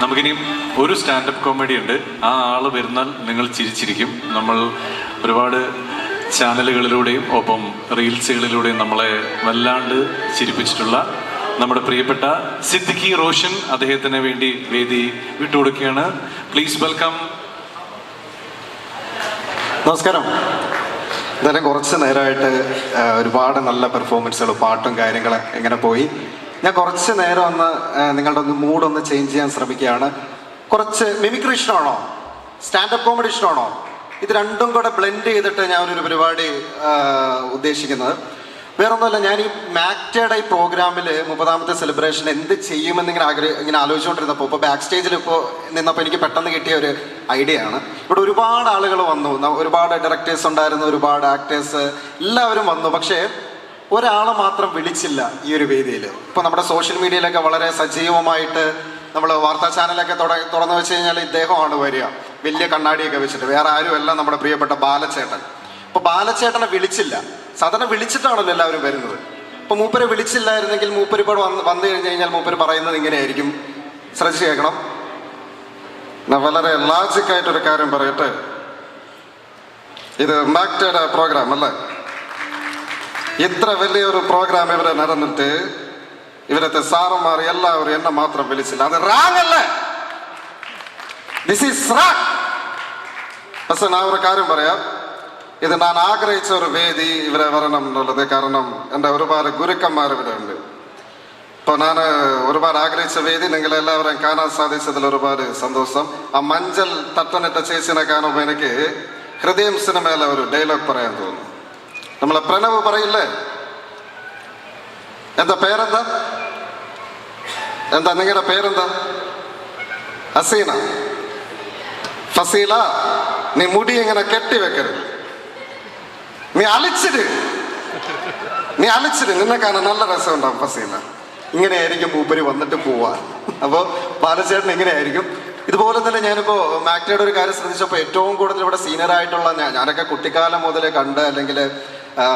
നമുക്കിനി ഒരു standup comedy ഉണ്ട്. ആ ആൾ വരുന്നാൽ നിങ്ങൾ ചിരിച്ചിരിക്കും. നമ്മൾ ഒരുപാട് ചാനലുകളിലൂടെയും ഒപ്പം റീൽസുകളിലൂടെയും നമ്മളെ വല്ലാണ്ട് ചിരിപ്പിച്ചിട്ടുള്ള നമ്മുടെ പ്രിയപ്പെട്ട സിദ്ദിഖി റോഷൻ അദ്ദേഹത്തിന് വേണ്ടി വേദി വിട്ടുകൊടുക്കുകയാണ്. Please welcome. നമസ്കാരം. എന്തായാലും കുറച്ച് നേരമായിട്ട് ഒരുപാട് നല്ല പെർഫോമൻസുകൾ, പാട്ടും കാര്യങ്ങളും ഇങ്ങനെ പോയി. ഞാൻ കുറച്ച് നേരം ഒന്ന് നിങ്ങളുടെ മൂഡൊന്ന് ചേഞ്ച് ചെയ്യാൻ ശ്രമിക്കുകയാണ്. കുറച്ച് മിമിക്രി ഇഷ്ടമാണോ, സ്റ്റാൻഡപ്പ് കോമഡി ഇഷ്ടമാണോ? ഇത് രണ്ടും കൂടെ ബ്ലെൻഡ് ചെയ്തിട്ട് ഞാൻ ഒരു പരിപാടി ഉദ്ദേശിക്കുന്നത് വേറൊന്നുമല്ല. ഞാൻ ഈ മാക്റ്റയുടെ ഈ പ്രോഗ്രാമിൽ 30ാമത്തെ സെലിബ്രേഷൻ എന്ത് ചെയ്യുമെന്ന് ഇങ്ങനെ ആലോചിച്ചുകൊണ്ടിരുന്നപ്പോൾ ഇപ്പോൾ ബാക്ക് സ്റ്റേജിൽ നിന്നപ്പോൾ എനിക്ക് പെട്ടെന്ന് കിട്ടിയ ഒരു ഐഡിയ ആണ്. ഇവിടെ ഒരുപാട് ആളുകൾ വന്നു, ഒരുപാട് ഡയറക്ടേഴ്സ് ഉണ്ടായിരുന്നു, ഒരുപാട് ആക്ടേഴ്സ് എല്ലാവരും വന്നു. പക്ഷേ ഒരാളെ മാത്രം വിളിച്ചില്ല ഈ ഒരു വേദിയിൽ. ഇപ്പോൾ നമ്മുടെ സോഷ്യൽ മീഡിയയിലൊക്കെ വളരെ സജീവമായിട്ട് നമ്മൾ വാർത്താ ചാനലൊക്കെ തുറന്നു വെച്ച് കഴിഞ്ഞാൽ ഇദ്ദേഹമാണ് വരിക, വലിയ കണ്ണാടിയൊക്കെ വെച്ചിട്ട്. വേറെ ആരുമല്ല, നമ്മുടെ പ്രിയപ്പെട്ട ബാലച്ചേട്ടൻ. ഇപ്പോൾ ബാലച്ചേട്ടനെ വിളിച്ചില്ല. സാധാരണ വിളിച്ചിട്ടാണല്ലോ എല്ലാവരും വരുന്നത്. ഇപ്പോൾ മൂപ്പരെ വിളിച്ചില്ലായിരുന്നെങ്കിൽ മൂപ്പര് ഇപ്പോൾ വന്നു കഴിഞ്ഞാൽ മൂപ്പര് പറയുന്നത് ഇങ്ങനെയായിരിക്കും. ശ്രദ്ധിച്ച് കേൾക്കണം. വളരെ ലോജിക്കായിട്ടൊരു കാര്യം പറയട്ടെ. ഇത് മാക്റ്റയുടെ പ്രോഗ്രാം അല്ലേ? ഇത്ര വലിയൊരു പ്രോഗ്രാം ഇവരെ നടന്നിട്ട് ഇവരത്തെ സാറന്മാർ എല്ലാവരും എന്നെ മാത്രം വിളിച്ചില്ല. അത് റാങ് അല്ലേ? This is rang. പക്ഷെ ഞാൻ ഒരു കാര്യം പറയാം, ഇത് ഞാൻ ആഗ്രഹിച്ച ഒരു വേദി ഇവരെ വരണം എന്നുള്ളത്. കാരണം എൻ്റെ ഒരുപാട് ഗുരുക്കന്മാർ ഇവിടെ ഉണ്ട്. ഇപ്പോൾ ഞാൻ ഒരുപാട് ആഗ്രഹിച്ച വേദി നിങ്ങളെല്ലാവരും കാണാൻ സാധിച്ചതിൽ ഒരുപാട് സന്തോഷം. ആ മഞ്ചൽ തട്ടനിട്ട ചേച്ചിനെ കാണുമ്പോൾ എനിക്ക് ഹൃദയം സിനിമയിലെ ഒരു ഡയലോഗ് പറയാൻ തോന്നുന്നു. നമ്മളെ പ്രണവ് പറയില്ലേ, എന്താ പേരെന്താ, എന്താ നിങ്ങളുടെ പേരെന്താ? ഹസീന. ഫസീല, നീ മുടി ഇങ്ങനെ കെട്ടിവെക്കരുത്, നീ അലിച്ചിട്, നിന്നെ കാണാൻ നല്ല രസം ഉണ്ടാവും ഫസീല. ഇങ്ങനെയായിരിക്കും മൂപ്പര് വന്നിട്ട് പോവാ. അപ്പോൾ ബാലചേട്ടൻ ഇങ്ങനെയായിരിക്കും. ഇതുപോലെ തന്നെ ഞാനിപ്പോൾ മാക്റ്റയുടെ ഒരു കാര്യം ശ്രദ്ധിച്ചപ്പോൾ ഏറ്റവും കൂടുതൽ ഇവിടെ സീനിയർ ആയിട്ടുള്ള ഞാനൊക്കെ കുട്ടിക്കാലം മുതൽ കണ്ട് അല്ലെങ്കിൽ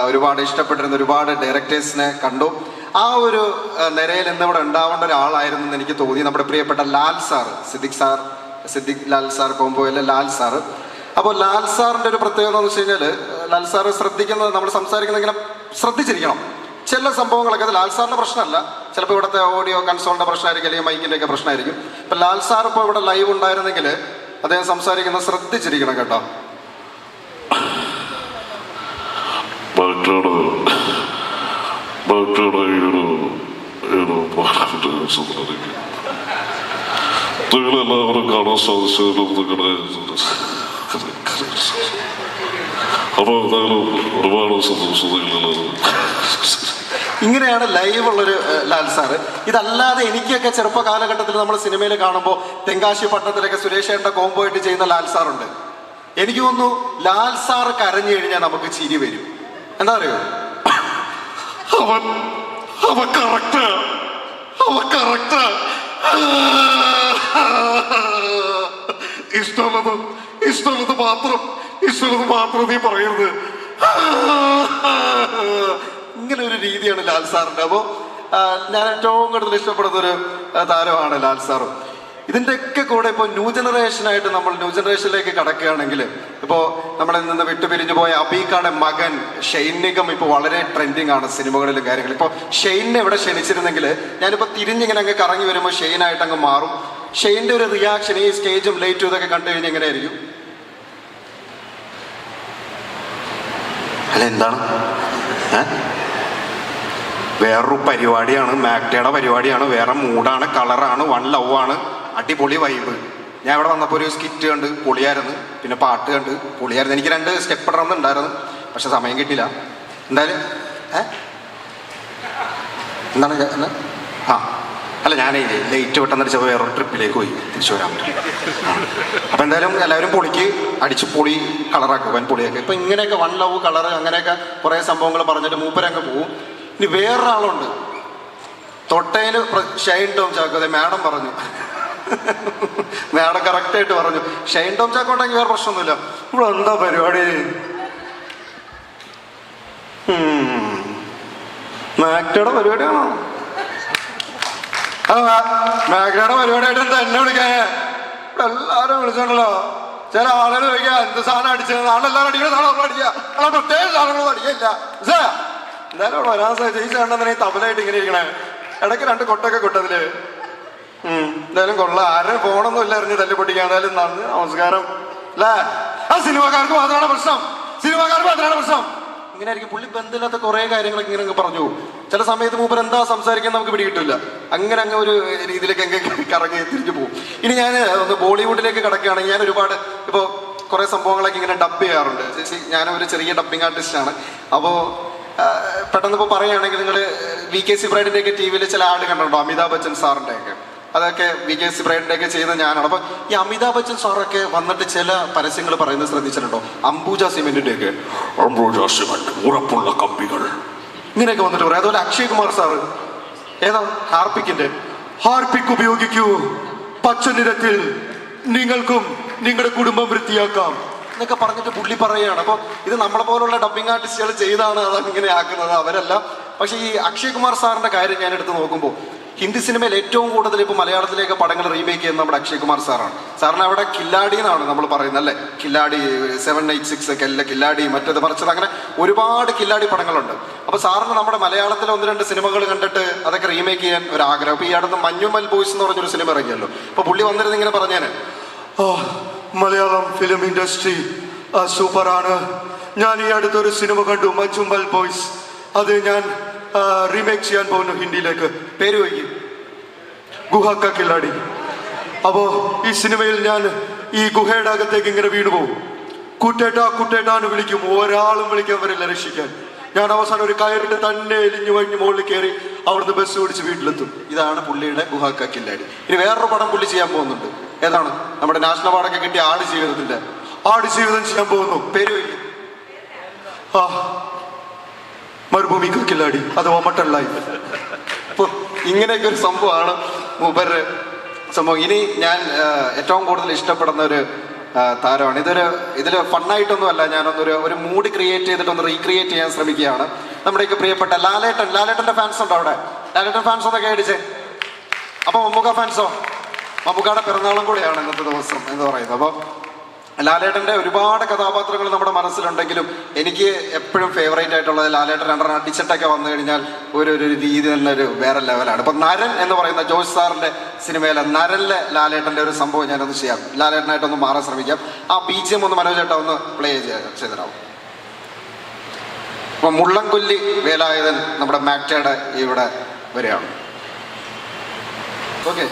ഒരുപാട് ഇഷ്ടപ്പെട്ടിരുന്ന ഒരുപാട് ഡയറക്ടേഴ്സിനെ കണ്ടു. ആ ഒരു നിരയിൽ ഇന്നിവിടെ ഉണ്ടാവേണ്ട ഒരാളായിരുന്നു എന്ന് എനിക്ക് തോന്നി. നമ്മുടെ പ്രിയപ്പെട്ട ലാൽ സാർ, സിദ്ദിഖ് ലാൽ സാർ കോമ്പോയിലെ ലാൽ സാറ്. അപ്പോൾ ലാൽ സാറിൻ്റെ ഒരു പ്രത്യേകത എന്ന് വെച്ച് കഴിഞ്ഞാൽ, ലാൽ സാറ് ശ്രദ്ധിക്കുന്നത്, നമ്മൾ സംസാരിക്കുന്നത് ഇങ്ങനെ ശ്രദ്ധിച്ചിരിക്കണം. ചില സംഭവങ്ങളൊക്കെ അത് ലാൽ സാറിൻ്റെ പ്രശ്നമല്ല, ചിലപ്പോൾ ഇവിടുത്തെ ഓഡിയോ കൺസോളിൻ്റെ പ്രശ്നമായിരിക്കും, അല്ലെങ്കിൽ മൈക്കിൻ്റെ ഒക്കെ പ്രശ്നമായിരിക്കും. ഇപ്പം ലാൽ സാർ ഇപ്പോൾ ഇവിടെ ലൈവ് ഉണ്ടായിരുന്നെങ്കിൽ അദ്ദേഹം സംസാരിക്കുന്നത് ശ്രദ്ധിച്ചിരിക്കണം കേട്ടോ. നിങ്ങളെല്ലാവരും കാണാൻ സാധിച്ചതിലും നിങ്ങളുടെ അപ്പോൾ എന്തായാലും ഒരുപാട് സന്തോഷം. ഇങ്ങനെയാണ് ലൈവ് ഉള്ളൊരു ലാൽ സാറ്. ഇതല്ലാതെ എനിക്കൊക്കെ ചെറുപ്പ കാലഘട്ടത്തിൽ നമ്മൾ സിനിമയിൽ കാണുമ്പോൾ തെങ്കാശി പട്ടണത്തിലൊക്കെ സുരേഷേട്ടൻ്റെ കോംബോ ആയിട്ട് ചെയ്യുന്ന ലാൽ സാറുണ്ട്. എനിക്ക് തോന്നുന്നു ലാൽ സാർ കരഞ്ഞു കഴിഞ്ഞാൽ നമുക്ക് ചിരി വരും. എന്താ അറിയോ, അവൻ കറക്റ്റ് ഇഷ്ടമുള്ളത് മാത്രം നീ പറയരുത്. ഇങ്ങനെ ഒരു രീതിയാണ് ലാൽ സാറിൻ്റെ. അപ്പോൾ ഞാൻ ഏറ്റവും കൂടുതൽ ഇഷ്ടപ്പെടുന്ന ഒരു താരമാണ് ലാൽ സാറും. ഇതിൻ്റെയൊക്കെ കൂടെ ഇപ്പോൾ ന്യൂ ജനറേഷനിലേക്ക് കടക്കുകയാണെങ്കിൽ, ഇപ്പോൾ നമ്മളിൽ നിന്ന് വിട്ടുപിരിഞ്ഞു പോയ അബീഖയുടെ മകൻ ഷെയ്ൻ നിഗം ഇപ്പോൾ വളരെ ട്രെൻഡിങ് ആണ് സിനിമകളിലും കാര്യങ്ങളും. ഇപ്പോൾ ഷെയ്നെ ഇവിടെ ക്ഷണിച്ചിരുന്നെങ്കിൽ ഞാനിപ്പോൾ തിരിഞ്ഞിങ്ങനെ അങ്ങ് കറങ്ങി വരുമ്പോൾ ഷെയ്നായിട്ട് അങ്ങ് മാറും. ഷെയ്ൻ്റെ ഒരു റിയാക്ഷൻ ഈ സ്റ്റേജും ലൈറ്റും ഇതൊക്കെ കണ്ടു കഴിഞ്ഞാൽ എങ്ങനെയായിരിക്കും? അല്ല എന്താണ്, വേറൊരു പരിപാടിയാണ്, മാക്റ്റയുടെ പരിപാടിയാണ്, വേറെ മൂഡാണ്, കളറാണ്, വൺ ലവ് ആണ്, അടിപൊളി വൈബ്. ഞാൻ ഇവിടെ വന്നപ്പോൾ ഒരു സ്കിറ്റ് കണ്ട് പൊളിയായിരുന്നു, പിന്നെ പാട്ട് കണ്ട് പൊളിയായിരുന്നു. എനിക്ക് 2 സ്റ്റെപ്പ് ഇടണമെന്നുണ്ടായിരുന്നു, പക്ഷെ സമയം കിട്ടിയില്ല. എന്തായാലും എന്താണ് അല്ല ഞാൻ ലേറ്റ് പെട്ടെന്നടിച്ചപ്പോൾ വേറൊരു ട്രിപ്പിലേക്ക് പോയി, തിരിച്ചു വരാൻ പറ്റും. അപ്പം എന്തായാലും എല്ലാവരും അടിച്ച് പൊളി കളറാക്കും, പൊളിയാക്കുക. ഇപ്പം ഇങ്ങനെയൊക്കെ വൺ ലവ് കളർ അങ്ങനെയൊക്കെ കുറേ സംഭവങ്ങൾ പറഞ്ഞിട്ട് മൂപ്പരങ്ങ് പോവും. ഇനി വേറൊരാളുണ്ട്, തൊട്ടേന് ഷൈൻ ടോം ചാക്കോ. അതെ, മാഡം പറഞ്ഞു, മാഡം കറക്റ്റായിട്ട് പറഞ്ഞു. ഷൈൻ ടോം ചാക്കോ ഉണ്ടെങ്കിൽ വേറെ പ്രശ്നമൊന്നുമില്ല. ഇവിടെ എന്താ പരിപാടി, മാക്റ്റയുടെ പരിപാടിയാണോ? മേഘയുടെ പരിപാടിയായിട്ട് എന്താ എന്നെ വിളിക്കാനേ? ഇവിടെ എല്ലാരും വിളിച്ചോണ്ടല്ലോ. ചില ആളുകൾ ചോദിക്കുക എന്ത് സാധനം അടിച്ചത്, നാളെല്ലാവരും അടിക്കുന്ന സാധനം അടിക്കുക, അല്ല പ്രത്യേക സാധനങ്ങളൊന്നും അടിക്കില്ല. എന്തായാലും അവിടെ വരാൻ സാധിച്ചു തബലായിട്ട് ഇങ്ങനെ ഇരിക്കണേ. ഇടയ്ക്ക് 2 കൊട്ടൊക്കെ കൊട്ടതില്. എന്തായാലും കൊള്ളാം. ആരും ഫോണൊന്നും ഇല്ല എറിഞ്ഞ് തല്ലി പൊട്ടിക്കാൻ. എന്തായാലും നന്ദി, നമസ്കാരം. അല്ലേ? ആ സിനിമാക്കാർക്ക് മാത്രമാണ് പ്രശ്നം, സിനിമാക്കാർക്ക് മാത്രമാണ് പ്രശ്നം. ഇങ്ങനെ ആയിരിക്കും. പുള്ളി ബന്ധമില്ലാത്ത കുറെ കാര്യങ്ങളൊക്കെ ഇങ്ങനെ പറഞ്ഞു പോകും. ചില സമയത്ത് മൂപ്പർ എന്താ സംസാരിക്കാൻ നമുക്ക് പിടികിട്ടില്ല. അങ്ങനെ ഒരു രീതിയിലേക്ക് കറങ്ങി തിരിഞ്ഞു പോകും. ഇനി ഞാൻ ഒന്ന് ബോളിവുഡിലേക്ക് കിടക്കുകയാണെങ്കിൽ ഞാൻ ഒരുപാട് ഇപ്പോൾ കുറെ സംഭവങ്ങളൊക്കെ ഇങ്ങനെ ഡബ് ചെയ്യാറുണ്ട്. ഞാനൊരു ചെറിയ ഡബിങ് ആർട്ടിസ്റ്റാണ്. അപ്പോൾ പെട്ടെന്ന് ഇപ്പോൾ പറയുകയാണെങ്കിൽ നിങ്ങൾ VKC ബ്രൈഡിൻ്റെ ഒക്കെ TV ചില ആഡ് കണ്ടിട്ടുണ്ടോ? അമിതാഭ് ബച്ചൻ സാറിൻ്റെ ഒക്കെ അതൊക്കെ VKC ബ്രൈഡിൻ്റെ ഒക്കെ ചെയ്യുന്ന ഞാനാണ്. അപ്പോൾ ഈ അമിതാഭ് ബച്ചൻ സാറൊക്കെ വന്നിട്ട് ചില പരസ്യങ്ങൾ പറയുന്നത് ശ്രദ്ധിച്ചിട്ടുണ്ടോ? അംബൂജ സിമെന്റിന്റെ ഒക്കെ ഉറപ്പുള്ള കമ്പികൾ ഇങ്ങനെയൊക്കെ വന്നിട്ട് പറയാം. അതുപോലെ അക്ഷയ് കുമാർ സാറ് ഏതാ ഹാർപ്പിക്കിന്റെ ഹാർപ്പിക് ഉപയോഗിക്കൂ, പച്ച നിറത്തിൽ നിങ്ങൾക്കും നിങ്ങളുടെ കുടുംബം വൃത്തിയാക്കാം എന്നൊക്കെ പറഞ്ഞിട്ട് പുള്ളി പറയുകയാണ്. അപ്പോൾ ഇത് നമ്മളെ പോലുള്ള ഡബിങ് ആർട്ടിസ്റ്റുകൾ ചെയ്താണ് അതങ്ങനെ ആക്കുന്നത്, അവരല്ല. പക്ഷേ ഈ അക്ഷയ് കുമാർ സാറിന്റെ കാര്യം ഞാൻ എടുത്ത് നോക്കുമ്പോൾ ഹിന്ദി സിനിമയിൽ ഏറ്റവും കൂടുതൽ ഇപ്പോൾ മലയാളത്തിലേക്ക് പടങ്ങൾ റീമേക്ക് ചെയ്യുന്നത് നമ്മുടെ അക്ഷയ് കുമാർ സാറാണ്. സാറിന് അവിടെ കില്ലാടി എന്നാണ് നമ്മൾ പറയുന്നത് അല്ലേ? കില്ലാടി 786 ഒക്കെ അല്ല, കില്ലാടി മറ്റേത് മറിച്ചത്, അങ്ങനെ ഒരുപാട് കില്ലാടി പടങ്ങളുണ്ട്. അപ്പോൾ സാറിന് നമ്മുടെ മലയാളത്തിലെ 1-2 സിനിമകൾ കണ്ടിട്ട് അതൊക്കെ റീമേക്ക് ചെയ്യാൻ ഒരു ആഗ്രഹം. അപ്പോൾ ഈ അടുത്ത് മഞ്ഞുമൽ ബോയ്സ് എന്ന് പറഞ്ഞൊരു സിനിമ ഇറങ്ങിയല്ലോ. അപ്പോൾ പുള്ളി വന്നിരുന്ന് ഇങ്ങനെ പറഞ്ഞേനെ, മലയാളം ഫിലിം ഇൻഡസ്ട്രി സൂപ്പറാണ്. ഞാൻ ഈ അടുത്തൊരു സിനിമ കണ്ടു, മഞ്ഞുമൽ ബോയ്സ്. അത് ഞാൻ റീമേക്ക് ചെയ്യാൻ പോകുന്നു ഹിന്ദിയിലേക്ക്. പേര് വയ്ക്കും ഗുഹ കാ കില്ലാടി. അപ്പോ ഈ സിനിമയിൽ ഞാൻ ഈ ഗുഹയുടെ അകത്തേക്ക് ഇങ്ങനെ വീണു പോകും. കുട്ടേട്ടാ കുട്ടേട്ടാന്ന് വിളിക്കും. ഒരാളും വിളിക്കാൻ വരില്ല രക്ഷിക്കാൻ. ഞാൻ അവസാനം ഒരു കയറിട്ട് തന്നെ എലിഞ്ഞു വഴിഞ്ഞ് മുകളിൽ കയറി അവിടുന്ന് ബസ് ഓടിച്ച് വീട്ടിലെത്തും. ഇതാണ് പുള്ളിയുടെ ഗുഹ കാ കില്ലാടി. ഇനി വേറൊരു പടം പുള്ളി ചെയ്യാൻ പോകുന്നുണ്ട്. ഏതാണ്? നമ്മുടെ നാഷണൽ അവാർഡൊക്കെ കിട്ടിയ ആട് ജീവിതം ചെയ്യാൻ പോകുന്നു. പേര് വയ്ക്കും മരുഭൂമി കാ കില്ലാടി അഥവാ മട്ടൺ ലൈഫ്. അപ്പോൾ ഇങ്ങനെയൊക്കെ ഒരു സംഭവമാണ് മൂപ്പരുടെ സംഭവം. ഇനി ഞാൻ ഏറ്റവും കൂടുതൽ ഇഷ്ടപ്പെടുന്ന ഒരു താരമാണ്. ഇതിൽ ഫണ്ണായിട്ടൊന്നും അല്ല, ഞാനൊരു മൂഡ് ക്രിയേറ്റ് ചെയ്തിട്ടൊന്ന് റീക്രിയേറ്റ് ചെയ്യാൻ ശ്രമിക്കുകയാണ്. നമ്മുടെയൊക്കെ പ്രിയപ്പെട്ട ലാലേട്ടൻ്റെ ഫാൻസ് ഉണ്ടോ അവിടെ? ലാലേട്ടൻ ഫാൻസ് ഒന്നൊക്കെ അടിച്ചേ. അപ്പോൾ മമ്മൂക്ക ഫാൻസോ? മമ്മൂക്കയുടെ പിറന്നാളും കൂടെയാണ് ഇന്നത്തെ ദിവസം എന്ന് പറയുന്നത്. അപ്പോൾ ലാലേട്ടൻ്റെ ഒരുപാട് കഥാപാത്രങ്ങൾ നമ്മുടെ മനസ്സിലുണ്ടെങ്കിലും എനിക്ക് എപ്പോഴും ഫേവറേറ്റ് ആയിട്ടുള്ളത് ലാലേട്ടൻ 2 അടിച്ചിട്ടൊക്കെ വന്നു കഴിഞ്ഞാൽ ഒരു രീതി തന്നെ ഒരു വേറെ ലെവലാണ്. ഇപ്പം നരൻ എന്ന് പറയുന്ന ജോസ് സാറിൻ്റെ സിനിമയിലെ നരനിലെ ലാലേട്ടൻ്റെ ഒരു സംഭവം ഞാനൊന്ന് ചെയ്യാം. ലാലേട്ടനായിട്ടൊന്ന് മാറാൻ ശ്രമിക്കാം. ആ BGM ഒന്ന് മനോജേട്ടാ ഒന്ന് പ്ലേ ചെയ്തിടാവും. അപ്പം മുള്ളംകൊല്ലി വേലായുധൻ നമ്മുടെ മാക്ടയുടെ ഇവിടെ വരികയാണ്. ഓക്കെ.